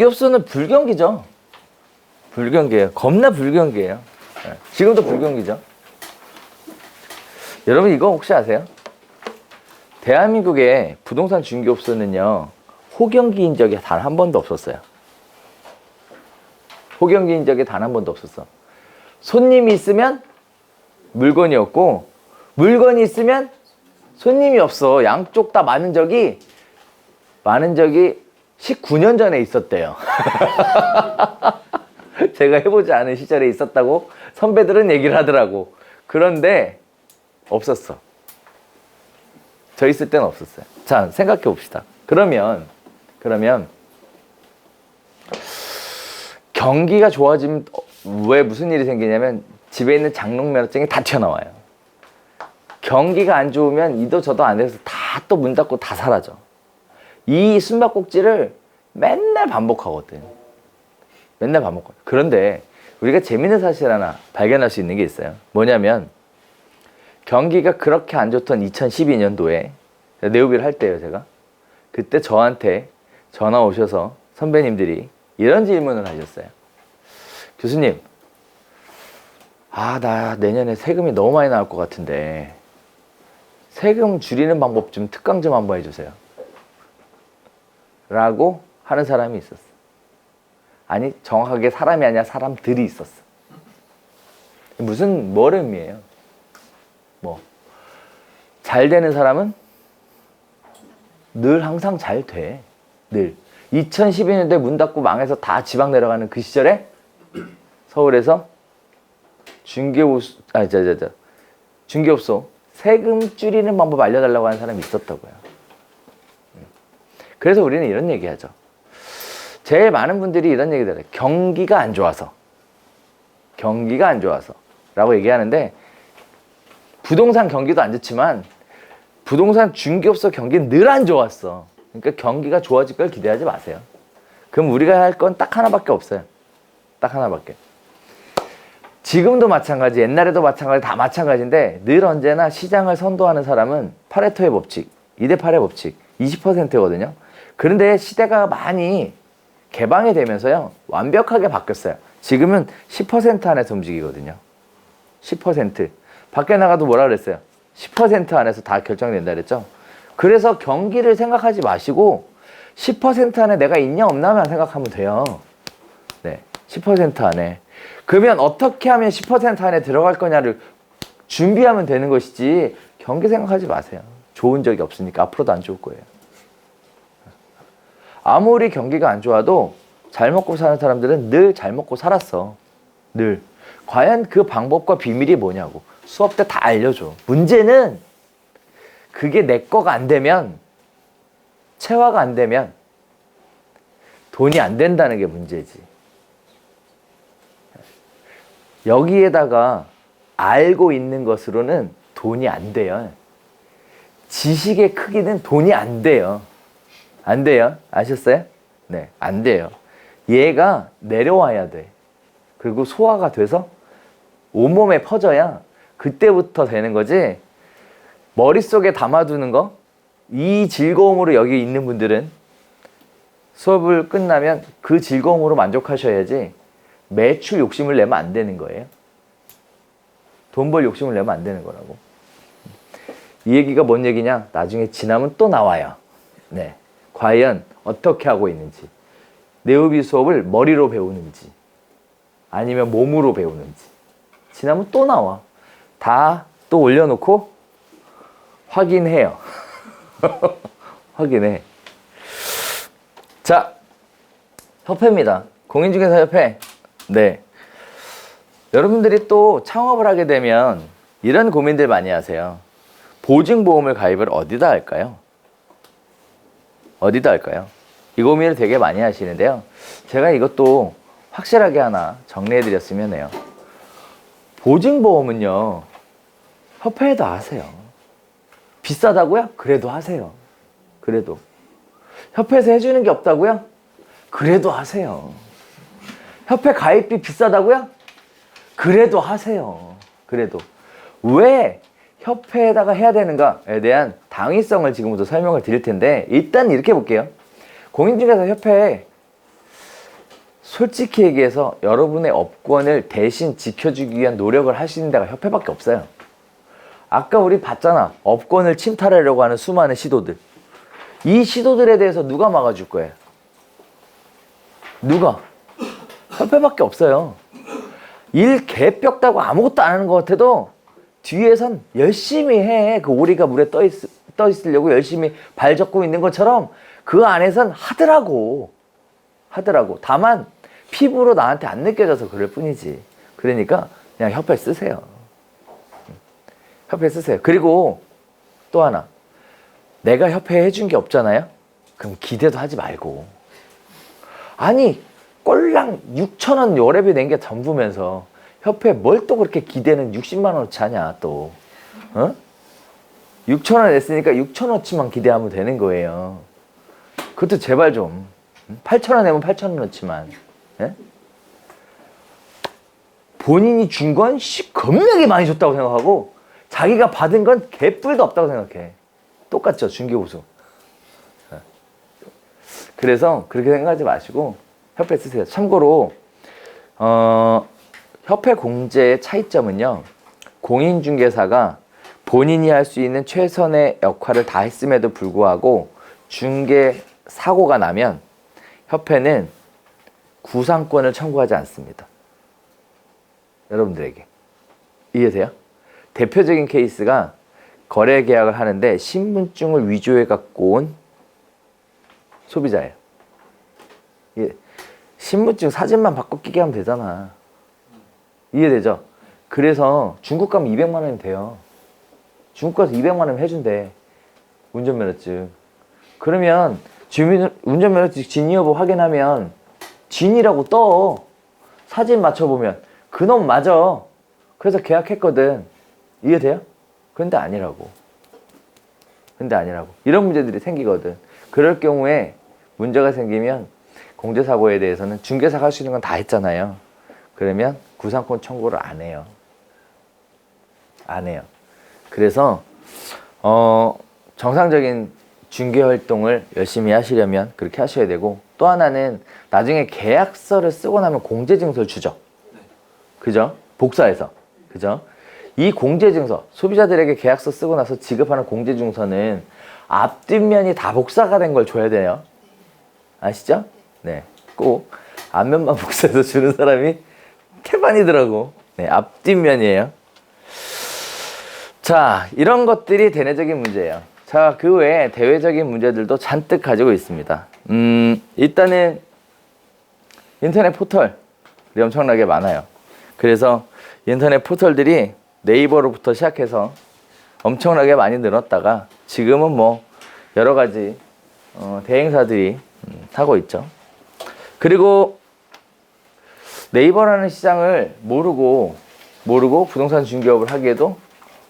기업수는 불경기죠. 불경기예요. 겁나 불경기예요. 지금도 불경기죠. 여러분 이거 혹시 아세요? 대한민국의 부동산 중개업소는요, 호경기인 적이 단 한 번도 없었어요. 호경기인 적이 단 한 번도 없었어. 손님이 있으면 물건이 없고, 물건이 있으면 손님이 없어. 양쪽 다 많은 적이 19년 전에 있었대요. 제가 해보지 않은 시절에 있었다고 선배들은 얘기를 하더라고. 그런데 없었어. 저 있을 때는 없었어요. 자, 생각해 봅시다. 그러면 경기가 좋아지면 왜 무슨 일이 생기냐면 집에 있는 장롱면허증이 다 튀어나와요. 경기가 안 좋으면 이도 저도 안 돼서 다 또 문 닫고 다 사라져. 이 숨바꼭질을 맨날 반복하거든. 맨날 반복하거든. 그런데 우리가 재밌는 사실 하나 발견할 수 있는 게 있어요. 뭐냐면 경기가 그렇게 안 좋던 2012년도에 네오비를 할 때요, 제가. 그때 저한테 전화 오셔서 선배님들이 이런 질문을 하셨어요. 교수님, 나 내년에 세금이 너무 많이 나올 것 같은데 세금 줄이는 방법 좀 특강 좀 한번 해주세요. 라고 하는 사람이 있었어. 아니, 정확하게 사람이 아니라 사람들이 있었어. 뭘 의미해요? 잘 되는 사람은 늘 항상 잘 돼. 늘. 2012년도에 문 닫고 망해서 다 지방 내려가는 그 시절에 서울에서 중개업소 세금 줄이는 방법 알려달라고 하는 사람이 있었다고요. 그래서 우리는 이런 얘기하죠. 제일 많은 분들이 이런 얘기를 해요. 경기가 안 좋아서 라고 얘기하는데, 부동산 경기도 안 좋지만 부동산 중개업소 경기는 늘 안 좋았어. 그러니까 경기가 좋아질 걸 기대하지 마세요. 그럼 우리가 할 건 딱 하나밖에 없어요. 딱 하나밖에. 지금도 마찬가지, 옛날에도 마찬가지, 다 마찬가지인데 늘 언제나 시장을 선도하는 사람은 파레토의 법칙, 2대8의 법칙, 20%거든요. 그런데 시대가 많이 개방이 되면서요, 완벽하게 바뀌었어요. 지금은 10% 안에서 움직이거든요. 10%. 밖에 나가도 뭐라 그랬어요? 10% 안에서 다 결정된다 그랬죠? 그래서 경기를 생각하지 마시고 10% 안에 내가 있냐 없냐만 생각하면 돼요. 네, 10% 안에. 그러면 어떻게 하면 10% 안에 들어갈 거냐를 준비하면 되는 것이지, 경기 생각하지 마세요. 좋은 적이 없으니까 앞으로도 안 좋을 거예요. 아무리 경기가 안 좋아도 잘 먹고 사는 사람들은 늘 잘 먹고 살았어. 늘. 과연 그 방법과 비밀이 뭐냐고 수업 때 다 알려줘. 문제는 그게 내 거가 안 되면, 체화가 안 되면 돈이 안 된다는 게 문제지. 여기에다가 알고 있는 것으로는 돈이 안 돼요. 지식의 크기는 돈이 안 돼요. 안 돼요. 아셨어요? 네, 안 돼요. 얘가 내려와야 돼. 그리고 소화가 돼서 온몸에 퍼져야 그때부터 되는 거지. 머릿속에 담아두는 거, 이 즐거움으로 여기 있는 분들은 수업을 끝나면 그 즐거움으로 만족하셔야지 매출 욕심을 내면 안 되는 거예요. 돈 벌 욕심을 내면 안 되는 거라고. 이 얘기가 뭔 얘기냐? 나중에 지나면 또 나와요. 네. 과연 어떻게 하고 있는지, 네오비 수업을 머리로 배우는지 아니면 몸으로 배우는지 지나면 또 나와. 다 또 올려놓고 확인해요. 확인해. 자, 협회입니다. 공인중개사협회. 네. 여러분들이 또 창업을 하게 되면 이런 고민들 많이 하세요. 보증보험을 가입을 어디다 할까요? 어디다 할까요? 이 고민을 되게 많이 하시는데요. 제가 이것도 확실하게 하나 정리해 드렸으면 해요. 보증보험은요, 협회에도 하세요. 비싸다고요? 그래도 하세요. 그래도. 협회에서 해주는 게 없다고요? 그래도 하세요. 협회 가입비 비싸다고요? 그래도 하세요. 그래도. 왜 협회에다가 해야 되는가에 대한 당위성을 지금부터 설명을 드릴 텐데, 일단 이렇게 볼게요. 공인중개사 협회에 솔직히 얘기해서 여러분의 업권을 대신 지켜주기 위한 노력을 하시는 데가 협회밖에 없어요. 아까 우리 봤잖아. 업권을 침탈하려고 하는 수많은 시도들. 이 시도들에 대해서 누가 막아줄 거예요? 누가? 협회밖에 없어요. 일 개뼈다고 아무것도 안 하는 것 같아도 뒤에선 열심히 해. 그 오리가 물에 떠 있으려고 열심히 발 젓고 있는 것처럼 그 안에선 하더라고. 다만 피부로 나한테 안 느껴져서 그럴 뿐이지. 그러니까 그냥 협회 쓰세요. 협회 쓰세요. 그리고 또 하나. 내가 협회에 해준 게 없잖아요? 그럼 기대도 하지 말고. 아니 꼴랑 6,000원 요래비 낸 게 전부면서 협회 뭘 또 그렇게 기대는 60만 원어치 하냐 또. 어? 6,000원 냈으니까 6,000원어치만 기대하면 되는 거예요. 그것도 제발 좀. 8,000원 내면 8,000원어치만. 예? 본인이 준 건 겁나게 많이 줬다고 생각하고 자기가 받은 건 개뿔도 없다고 생각해. 똑같죠, 중개우수. 그래서 그렇게 생각하지 마시고 협회 쓰세요. 참고로 협회 공제의 차이점은요, 공인중개사가 본인이 할 수 있는 최선의 역할을 다 했음에도 불구하고 중개 사고가 나면 협회는 구상권을 청구하지 않습니다. 여러분들에게 이해돼요? 대표적인 케이스가 거래 계약을 하는데 신분증을 위조해 갖고 온 소비자예요. 예. 신분증 사진만 바꿔 끼게 하면 되잖아. 이해되죠? 그래서 중국 가면 200만 원이면 돼요. 중국 가서 200만 원이면 해준대. 운전면허증. 그러면 운전면허증 진위 여부 확인하면 진이라고 떠. 사진 맞춰보면 그놈 맞아. 그래서 계약했거든. 이해돼요? 근데 아니라고. 이런 문제들이 생기거든. 그럴 경우에 문제가 생기면 공제사고에 대해서는 중개사가 할 수 있는 건 다 했잖아요. 그러면 구상권 청구를 안 해요. 그래서 정상적인 중개 활동을 열심히 하시려면 그렇게 하셔야 되고, 또 하나는 나중에 계약서를 쓰고 나면 공제증서를 주죠. 그죠? 복사해서. 그죠? 이 공제증서, 소비자들에게 계약서 쓰고 나서 지급하는 공제증서는 앞뒷면이 다 복사가 된 걸 줘야 돼요. 아시죠? 네. 꼭 앞면만 복사해서 주는 사람이 태반이더라고. 네, 앞뒷면이에요. 자, 이런 것들이 대내적인 문제예요. 자, 그 외에 대외적인 문제들도 잔뜩 가지고 있습니다. 일단은 인터넷 포털이 엄청나게 많아요. 그래서 인터넷 포털들이 네이버로부터 시작해서 엄청나게 많이 늘었다가 지금은 뭐 여러 가지 대행사들이 하고 있죠. 그리고 네이버라는 시장을 모르고 부동산 중개업을 하기에도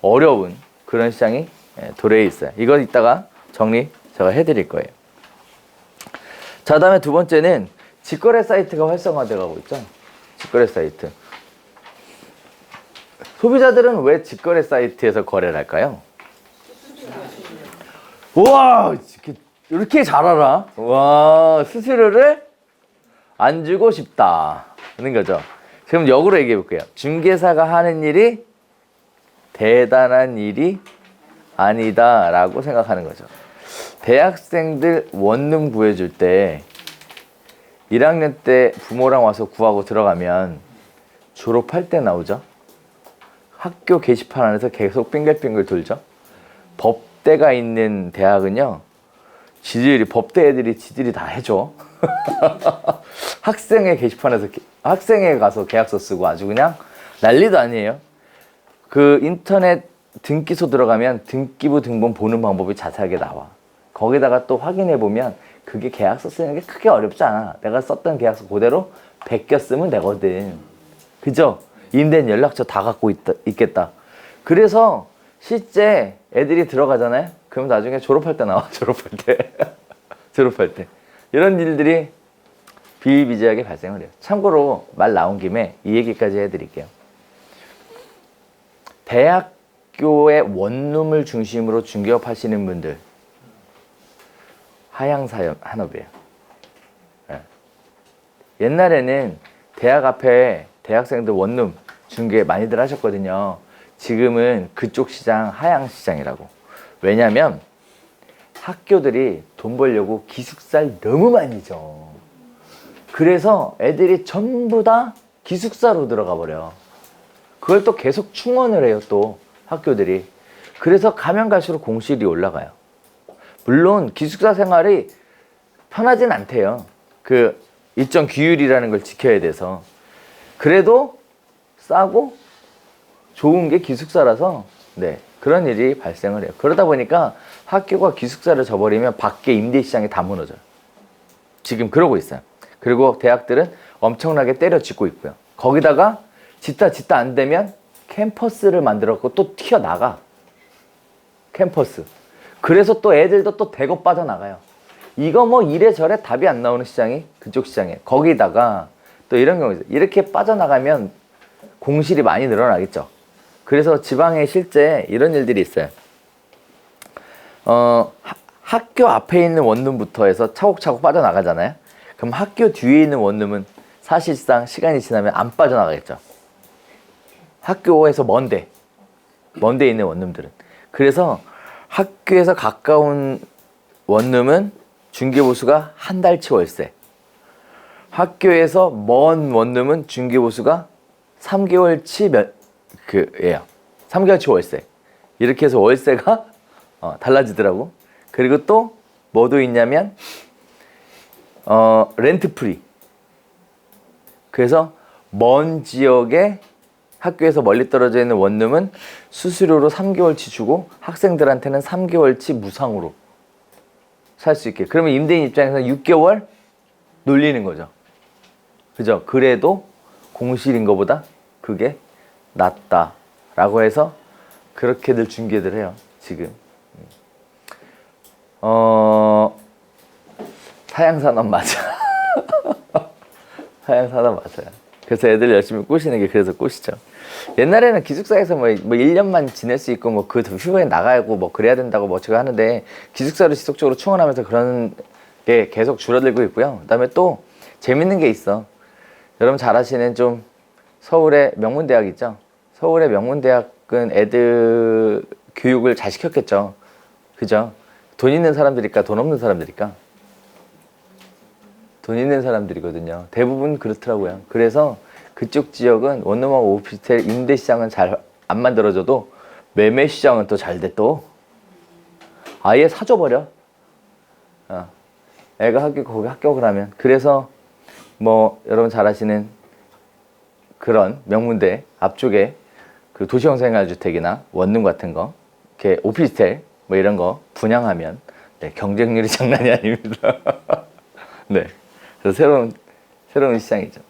어려운 그런 시장이 도래해 있어요. 이건 이따가 정리 제가 해드릴 거예요. 자, 다음에 두 번째는 직거래 사이트가 활성화되어 가고 있죠. 직거래 사이트. 소비자들은 왜 직거래 사이트에서 거래를 할까요? 우와, 이렇게 잘 알아? 와, 수수료를 안 주고 싶다 하는 거죠. 그럼 역으로 얘기해 볼게요. 중개사가 하는 일이 대단한 일이 아니다 라고 생각하는 거죠. 대학생들 원룸 구해줄 때 1학년 때 부모랑 와서 구하고 들어가면 졸업할 때 나오죠. 학교 게시판 안에서 계속 빙글빙글 돌죠. 법대가 있는 대학은요, 법대 애들이 지들이 다 해줘. 학생회 게시판에서 학생회 가서 계약서 쓰고 아주 그냥 난리도 아니에요. 그 인터넷 등기소 들어가면 등기부 등본 보는 방법이 자세하게 나와. 거기다가 또 확인해 보면 그게 계약서 쓰는 게 크게 어렵지 않아. 내가 썼던 계약서 그대로 베껴 쓰면 되거든. 그죠? 임대인 연락처 다 갖고 있겠다. 그래서 실제 애들이 들어가잖아요. 그럼 나중에 졸업할 때 나와. 졸업할 때. 이런 일들이 비일비재하게 발생을 해요. 참고로 말 나온 김에 이 얘기까지 해드릴게요. 대학교의 원룸을 중심으로 중개업 하시는 분들, 하향산업이에요. 네. 옛날에는 대학 앞에 대학생들 원룸 중개 많이들 하셨거든요. 지금은 그쪽 시장 하향시장이라고. 왜냐면 학교들이 돈 벌려고 기숙사를 너무 많이 줘. 그래서 애들이 전부 다 기숙사로 들어가 버려. 그걸 또 계속 충원을 해요, 또 학교들이. 그래서 가면 갈수록 공실이 올라가요. 물론 기숙사 생활이 편하진 않대요. 그 일정 규율이라는 걸 지켜야 돼서. 그래도 싸고 좋은 게 기숙사라서 네, 그런 일이 발생을 해요. 그러다 보니까 학교가 기숙사를 져버리면 밖에 임대 시장이 다 무너져요. 지금 그러고 있어요. 그리고 대학들은 엄청나게 때려짓고 있고요. 거기다가 짓다 안 되면 캠퍼스를 만들었고 또 튀어나가. 캠퍼스. 그래서 또 애들도 또 대거 빠져나가요. 이거 뭐 이래저래 답이 안 나오는 시장이 그쪽 시장에. 거기다가 또 이런 경우 있어요. 이렇게 빠져나가면 공실이 많이 늘어나겠죠. 그래서 지방에 실제 이런 일들이 있어요. 학교 앞에 있는 원룸부터 해서 차곡차곡 빠져나가잖아요. 그럼 학교 뒤에 있는 원룸은 사실상 시간이 지나면 안 빠져나가겠죠. 학교에서 먼데 있는 원룸들은. 그래서 학교에서 가까운 원룸은 중개보수가 한 달치 월세. 학교에서 먼 원룸은 중개보수가 3개월치 예요. 3개월치 월세. 이렇게 해서 월세가 달라지더라고. 그리고 또 뭐도 있냐면 렌트 프리. 그래서 먼 지역에 학교에서 멀리 떨어져 있는 원룸은 수수료로 3개월치 주고 학생들한테는 3개월치 무상으로 살 수 있게. 그러면 임대인 입장에서는 6개월 놀리는 거죠. 그죠? 그래도 공실인 것보다 그게 낫다라고 해서 그렇게들 중개들 해요. 지금. 사양산업 맞아. 사양산업 맞아요. 그래서 애들 열심히 꼬시는 게 그래서 꼬시죠. 옛날에는 기숙사에서 뭐 1년만 지낼 수 있고 뭐 그 휴가에 나가고 뭐 그래야 된다고 뭐 제가 하는데 기숙사를 지속적으로 충원하면서 그런 게 계속 줄어들고 있고요. 그다음에 또 재밌는 게 있어. 여러분 잘 아시는 좀 서울의 명문대학 있죠. 서울의 명문대학은 애들 교육을 잘 시켰겠죠. 그죠? 돈 있는 사람들일까 돈 없는 사람들일까? 돈 있는 사람들이거든요. 대부분 그렇더라고요. 그래서 그쪽 지역은 원룸하고 오피스텔 임대 시장은 잘 안 만들어져도 매매 시장은 또 잘 돼 또. 아예 사줘버려. 애가 거기 합격을 하면. 그래서 뭐 여러분 잘 아시는 그런 명문대 앞쪽에 그 도시형 생활주택이나 원룸 같은 거, 이렇게 오피스텔 뭐 이런 거 분양하면 네, 경쟁률이 장난이 아닙니다. 네. 그래서 새로운 시장이죠.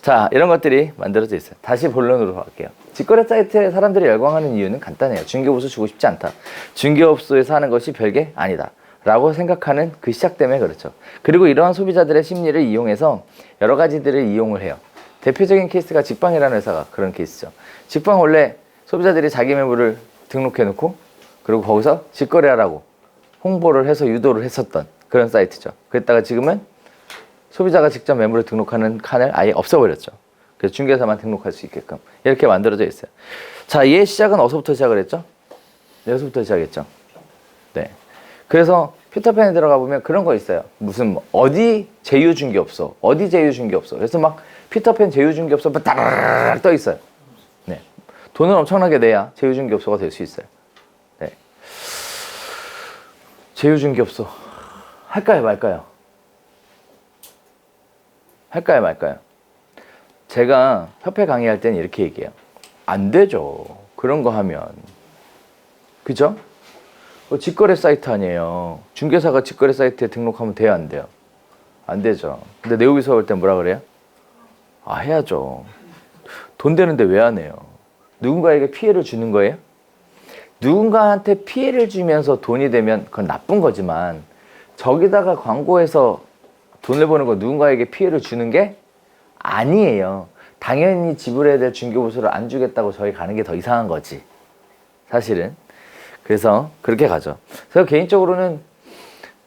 자, 이런 것들이 만들어져 있어요. 다시 본론으로 갈게요. 직거래 사이트에 사람들이 열광하는 이유는 간단해요. 중개보수 주고 싶지 않다. 중개업소에서 하는 것이 별게 아니다. 라고 생각하는 그 시작 때문에 그렇죠. 그리고 이러한 소비자들의 심리를 이용해서 여러 가지들을 이용을 해요. 대표적인 케이스가 직방이라는 회사가 그런 케이스죠. 직방 원래 소비자들이 자기 매물을 등록해 놓고 그리고 거기서 직거래하라고 홍보를 해서 유도를 했었던 그런 사이트죠. 그랬다가 지금은 소비자가 직접 매물을 등록하는 칸을 아예 없애버렸죠. 그래서 중개사만 등록할 수 있게끔 이렇게 만들어져 있어요. 자, 얘의 시작은 어디서부터 시작을 했죠? 여기서부터 시작했죠. 네. 그래서 피터팬에 들어가 보면 그런 거 있어요. 무슨 어디 제휴중개업소, 어디 제휴중개업소. 그래서 막 피터팬 제휴중개업소 따라락 떠 있어요. 네. 돈을 엄청나게 내야 제휴중개업소가 될 수 있어요. 네. 제휴중개업소 할까요, 말까요? 할까요, 말까요? 제가 협회 강의할 때는 이렇게 얘기해요. 안 되죠. 그런 거 하면. 그죠? 직거래 사이트 아니에요. 중개사가 직거래 사이트에 등록하면 돼요, 안 돼요? 안 되죠. 근데 내후비서 올 때 뭐라 그래요? 아, 해야죠. 돈 되는데 왜 안 해요? 누군가에게 피해를 주는 거예요? 누군가한테 피해를 주면서 돈이 되면 그건 나쁜 거지만 저기다가 광고해서 돈을 버는 거 누군가에게 피해를 주는 게 아니에요. 당연히 지불해야 될 중개보수를 안 주겠다고 저희 가는 게 더 이상한 거지. 사실은. 그래서 그렇게 가죠. 그래서 개인적으로는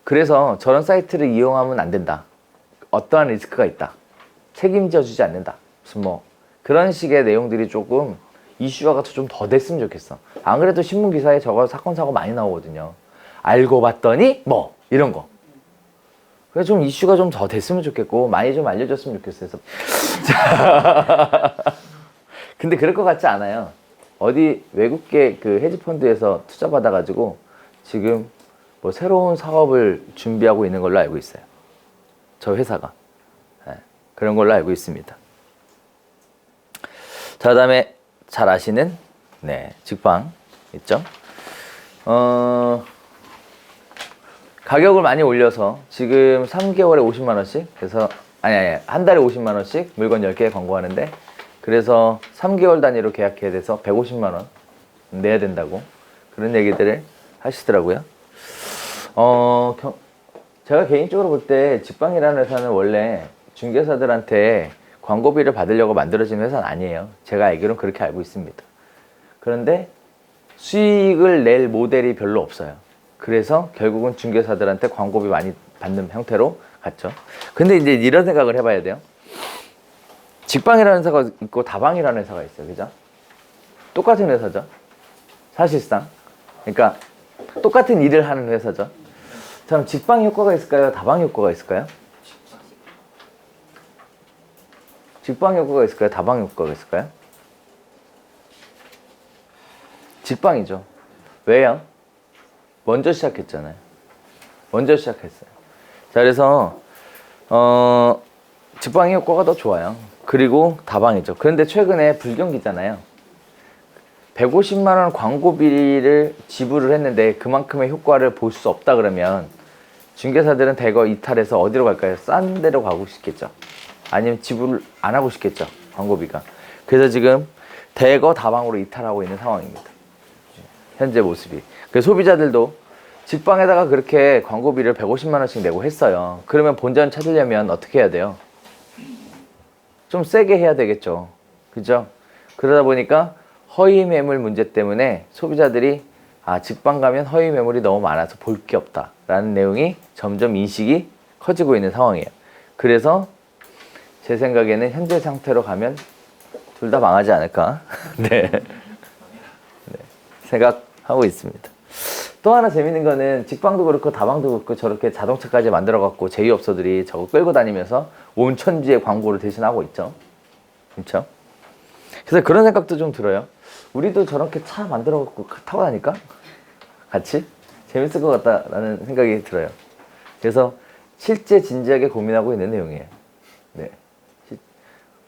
그래서 저런 사이트를 이용하면 안 된다. 어떠한 리스크가 있다. 책임져 주지 않는다. 무슨 뭐 그런 식의 내용들이 조금 이슈화가 좀 더 됐으면 좋겠어. 안 그래도 신문 기사에 저거 사건 사고 많이 나오거든요. 알고 봤더니 뭐 이런 거. 그래서 좀 이슈가 좀 더 됐으면 좋겠고 많이 좀 알려줬으면 좋겠어요. 근데 그럴 것 같지 않아요. 어디 외국계 그 헤지펀드에서 투자 받아가지고 지금 뭐 새로운 사업을 준비하고 있는 걸로 알고 있어요. 저 회사가. 네, 그런 걸로 알고 있습니다. 자, 그다음에 잘 아시는 직방 있죠? 가격을 많이 올려서 지금 3개월에 50만 원씩 그래서 아니 한 달에 50만 원씩 물건 10개 광고하는데 그래서 3개월 단위로 계약해야 돼서 150만 원 내야 된다고 그런 얘기들을 하시더라고요. 제가 개인적으로 볼 때 직방이라는 회사는 원래 중개사들한테 광고비를 받으려고 만들어진 회사는 아니에요. 제가 알기로는 그렇게 알고 있습니다. 그런데 수익을 낼 모델이 별로 없어요. 그래서 결국은 중개사들한테 광고비 많이 받는 형태로 갔죠. 근데 이제 이런 생각을 해봐야 돼요. 직방이라는 회사가 있고 다방이라는 회사가 있어요. 그죠? 똑같은 회사죠. 사실상. 그러니까 똑같은 일을 하는 회사죠. 그럼 직방 효과가 있을까요? 다방 효과가 있을까요? 직방 효과가 있을까요? 다방 효과가 있을까요? 직방이죠. 왜요? 먼저 시작했잖아요. 먼저 시작했어요. 자, 그래서 직방의 효과가 더 좋아요. 그리고 다방이죠. 그런데 최근에 불경기잖아요. 150만 원 광고비를 지불을 했는데 그만큼의 효과를 볼 수 없다 그러면 중개사들은 대거 이탈해서 어디로 갈까요? 싼 데로 가고 싶겠죠. 아니면 지불을 안 하고 싶겠죠. 광고비가. 그래서 지금 대거 다방으로 이탈하고 있는 상황입니다. 현재 모습이. 그래서 소비자들도 직방에다가 그렇게 광고비를 150만 원씩 내고 했어요. 그러면 본전 찾으려면 어떻게 해야 돼요? 좀 세게 해야 되겠죠. 그죠? 그러다 보니까 허위 매물 문제 때문에 소비자들이 직방 가면 허위 매물이 너무 많아서 볼 게 없다 라는 내용이 점점 인식이 커지고 있는 상황이에요. 그래서 제 생각에는 현재 상태로 가면 둘 다 망하지 않을까 네. 생각하고 있습니다. 또 하나 재밌는 거는 직방도 그렇고 다방도 그렇고 저렇게 자동차까지 만들어 갖고 제휴업소들이 저거 끌고 다니면서 온 천지의 광고를 대신하고 있죠. 그렇죠? 그래서 그런 생각도 좀 들어요. 우리도 저렇게 차 만들어 갖고 타고 다닐까? 같이? 재밌을 것 같다라는 생각이 들어요. 그래서 실제 진지하게 고민하고 있는 내용이에요. 네.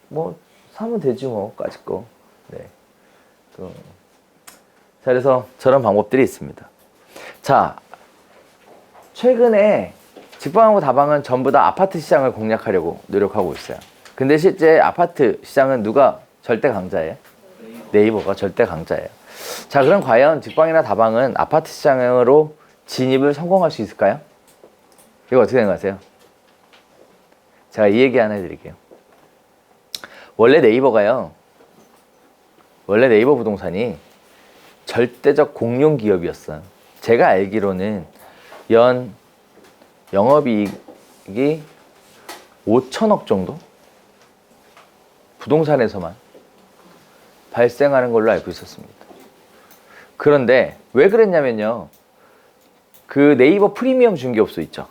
뭐 사면 되지 뭐 까짓 거. 네. 자, 그래서 저런 방법들이 있습니다. 자, 최근에 직방하고 다방은 전부 다 아파트 시장을 공략하려고 노력하고 있어요. 근데 실제 아파트 시장은 누가 절대 강자예요? 네이버가 절대 강자예요. 자, 그럼 과연 직방이나 다방은 아파트 시장으로 진입을 성공할 수 있을까요? 이거 어떻게 생각하세요? 제가 이 얘기 하나 해드릴게요. 원래 네이버 부동산이 절대적 공룡 기업이었어요. 제가 알기로는 연 영업이익이 5천억 정도? 부동산에서만 발생하는 걸로 알고 있었습니다. 그런데 왜 그랬냐면요. 그 네이버 프리미엄 중개업소 있죠.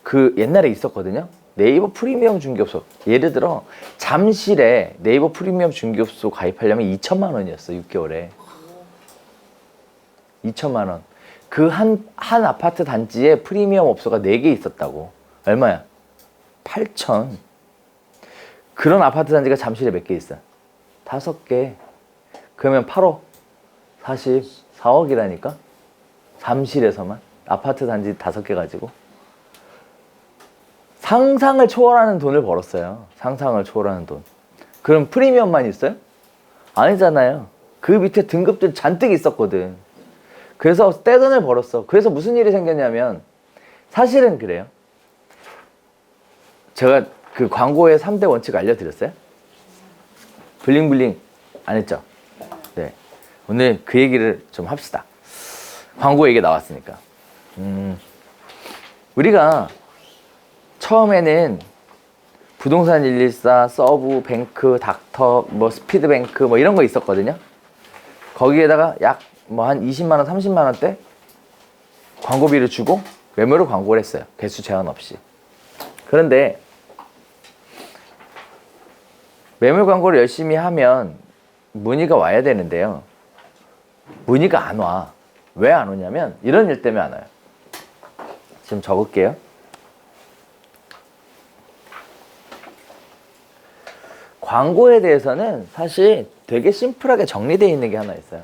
그 옛날에 있었거든요. 네이버 프리미엄 중개업소. 예를 들어 잠실에 네이버 프리미엄 중개업소 가입하려면 2천만 원이었어. 6개월에. 2천만 원. 그 한 아파트 단지에 프리미엄 업소가 4개 있었다고. 얼마야? 8천. 그런 아파트 단지가 잠실에 몇 개 있어? 5개. 그러면 8억 44억이라니까? 잠실에서만 아파트 단지 5개 가지고 상상을 초월하는 돈을 벌었어요. 상상을 초월하는 돈. 그럼 프리미엄만 있어요? 아니잖아요. 그 밑에 등급들 잔뜩 있었거든. 그래서 떼돈을 벌었어. 그래서 무슨 일이 생겼냐면 사실은 그래요. 제가 그 광고의 3대 원칙 알려드렸어요? 블링블링 안 했죠? 네. 오늘 그 얘기를 좀 합시다. 광고 얘기 나왔으니까. 우리가 처음에는 부동산 114, 서브, 뱅크, 닥터, 뭐 스피드뱅크 뭐 이런 거 있었거든요. 거기에다가 약 뭐 한 20만 원, 30만 원대 광고비를 주고 매물을 광고를 했어요. 개수 제한 없이. 그런데 매물 광고를 열심히 하면 문의가 와야 되는데요. 문의가 안 와. 왜 안 오냐면 이런 일 때문에 안 와요. 지금 적을게요. 광고에 대해서는 사실 되게 심플하게 정리되어 있는 게 하나 있어요.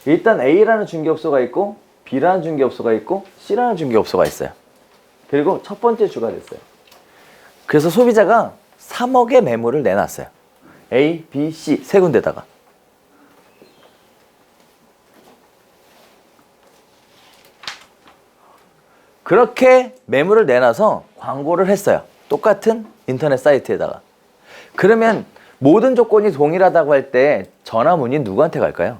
일단 A라는 중개업소가 있고 B라는 중개업소가 있고 C라는 중개업소가 있어요. 그리고 첫 번째 주가 됐어요. 그래서 소비자가 3억의 매물을 내놨어요. A, B, C 세 군데다가. 그렇게 매물을 내놔서 광고를 했어요. 똑같은 인터넷 사이트에다가. 그러면 모든 조건이 동일하다고 할 때 전화 문의 누구한테 갈까요?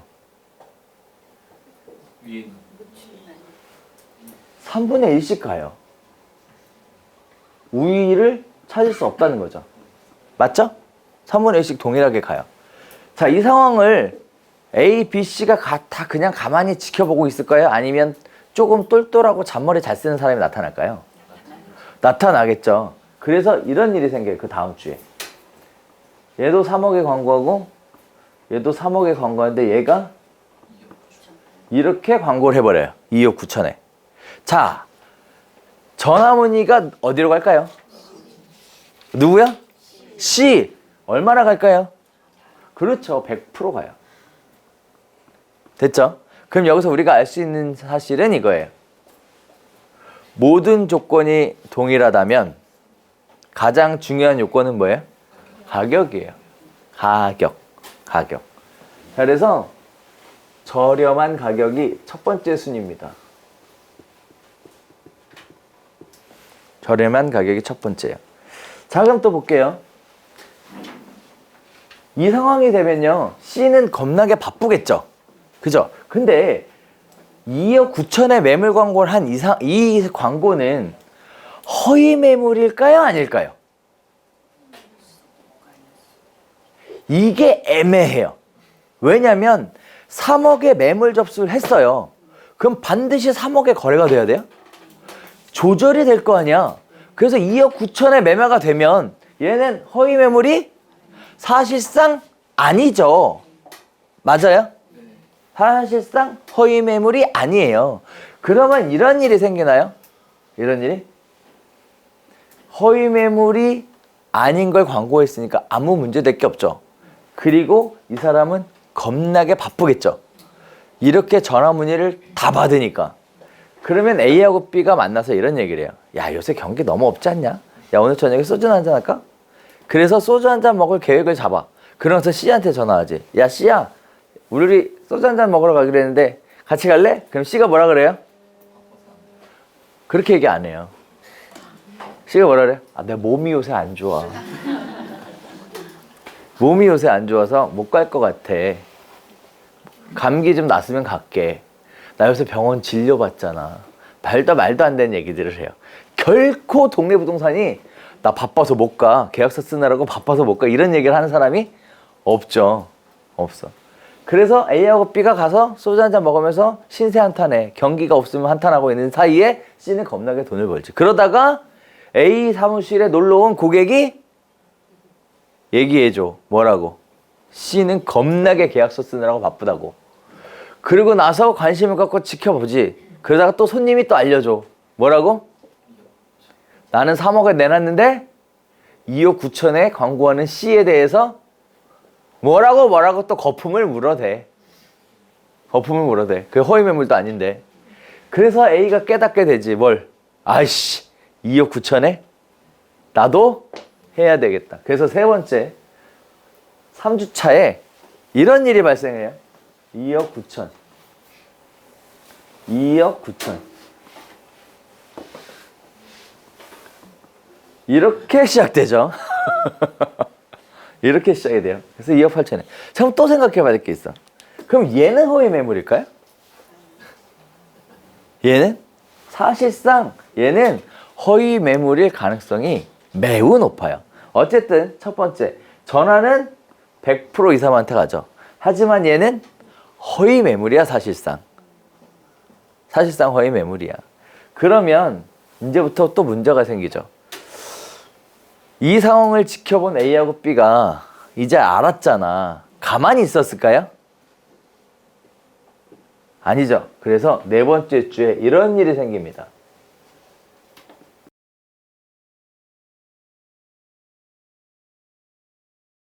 3분의 1씩 가요. 우위를 찾을 수 없다는 거죠. 맞죠? 3분의 1씩 동일하게 가요. 자, 이 상황을 A, B, C가 다 그냥 가만히 지켜보고 있을까요? 아니면 조금 똘똘하고 잔머리 잘 쓰는 사람이 나타날까요? 나타나겠죠. 그래서 이런 일이 생겨요. 그 다음 주에. 얘도 3억에 광고하고 얘도 3억에 광고하는데 얘가 이렇게 광고를 해버려요. 2억 9천에. 자, 전화문의가 어디로 갈까요? 누구야? C. 얼마나 갈까요? 그렇죠. 100% 가요. 됐죠? 그럼 여기서 우리가 알 수 있는 사실은 이거예요. 모든 조건이 동일하다면 가장 중요한 요건은 뭐예요? 가격이에요. 가격. 자, 그래서 저렴한 가격이 첫 번째 순위입니다. 저렴한 가격이 첫 번째예요. 자, 그럼 또 볼게요. 이 상황이 되면요, C는 겁나게 바쁘겠죠. 그죠? 근데 2억 9천에 매물 광고를 한 이 광고는 허위 매물일까요? 아닐까요? 이게 애매해요. 왜냐면 3억에 매물 접수를 했어요. 그럼 반드시 3억에 거래가 돼야 돼요? 조절이 될 거 아니야. 그래서 2억 9천에 매매가 되면 얘는 허위 매물이 사실상 아니죠. 맞아요? 사실상 허위 매물이 아니에요. 그러면 이런 일이 생기나요? 이런 일이? 허위 매물이 아닌 걸 광고했으니까 아무 문제 될 게 없죠. 그리고 이 사람은 겁나게 바쁘겠죠. 이렇게 전화 문의를 다 받으니까. 그러면 A하고 B가 만나서 이런 얘기를 해요. 야, 요새 경기 너무 없지 않냐? 야, 오늘 저녁에 소주 한잔 할까? 그래서 소주 한잔 먹을 계획을 잡아. 그러면서 C한테 전화하지. 야, C야, 우리 소주 한잔 먹으러 가기로 했는데 같이 갈래? 그럼 C가 뭐라 그래요? 그렇게 얘기 안 해요. C가 뭐라 그래요? 아, 내 몸이 요새 안 좋아. 몸이 요새 안 좋아서 못 갈 것 같아. 감기 좀 났으면 갈게. 나 요새 병원 진료받잖아. 말도 안 되는 얘기들을 해요. 결코 동네 부동산이 나 바빠서 못 가. 계약서 쓰느라고 바빠서 못 가. 이런 얘기를 하는 사람이 없죠. 없어. 그래서 A하고 B가 가서 소주 한잔 먹으면서 신세 한탄해. 경기가 없으면 한탄하고 있는 사이에 C는 겁나게 돈을 벌지. 그러다가 A 사무실에 놀러 온 고객이 얘기해줘. 뭐라고? C는 겁나게 계약서 쓰느라고 바쁘다고. 그리고 나서 관심을 갖고 지켜보지. 그러다가 또 손님이 또 알려줘. 뭐라고? 나는 3억에 내놨는데 2억 9천에 광고하는 C에 대해서 뭐라고 또 거품을 물어대. 그게 허위 매물도 아닌데. 그래서 A가 깨닫게 되지. 뭘? 아이씨, 2억 9천에 나도 해야 되겠다. 그래서 세 번째 3주차에 이런 일이 발생해요. 2억 9천. 이렇게 시작되죠. 이렇게 시작이 돼요. 그래서 2억 8천에. 자, 그럼 또 생각해 봐야 될 게 있어. 그럼 얘는 허위 매물일까요? 얘는? 사실상 얘는 허위 매물일 가능성이 매우 높아요. 어쨌든 첫 번째, 전화는 100% 이 사람한테 가죠. 하지만 얘는 허위 매물이야, 사실상. 사실상 허위 매물이야. 그러면 이제부터 또 문제가 생기죠. 이 상황을 지켜본 A하고 B가 이제 알았잖아. 가만히 있었을까요? 아니죠. 그래서 네 번째 주에 이런 일이 생깁니다.